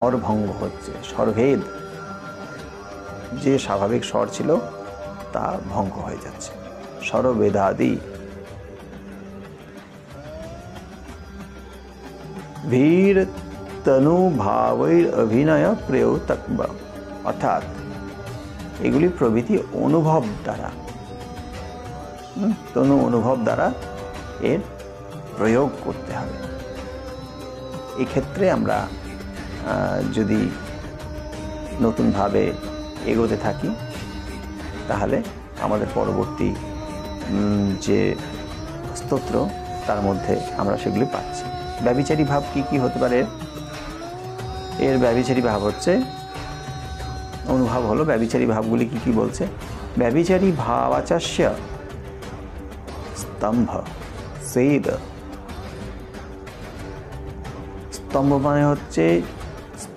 স্বর ভঙ্গ হচ্ছে, স্বরভেদ, যে স্বাভাবিক স্বর ছিল তা ভঙ্গ হয়ে যাচ্ছে। স্বরভেদাদি ভীর তনু ভাবৈর অভিনয় প্রয়োতব্য, অর্থাৎ এগুলি প্রভৃতি অনুভব দ্বারা, তনু অনুভব দ্বারা এর প্রয়োগ করতে হবে। এক্ষেত্রে আমরা যদি নতুনভাবে এগোতে থাকি তাহলে আমাদের পরবর্তী যে স্তোত্র তার মধ্যে আমরা সেগুলি পাচ্ছি। ব্যভিচারী ভাব কি কি হতে পারে? এর ব্যভিচারী ভাব হচ্ছে, অনুভাব হলো ব্যভিচারী ভাবগুলি কি কি বলছে। ব্যভিচারী ভাবাচাস্য স্তম্ভ সেদ। স্তম্ভ মানে হচ্ছে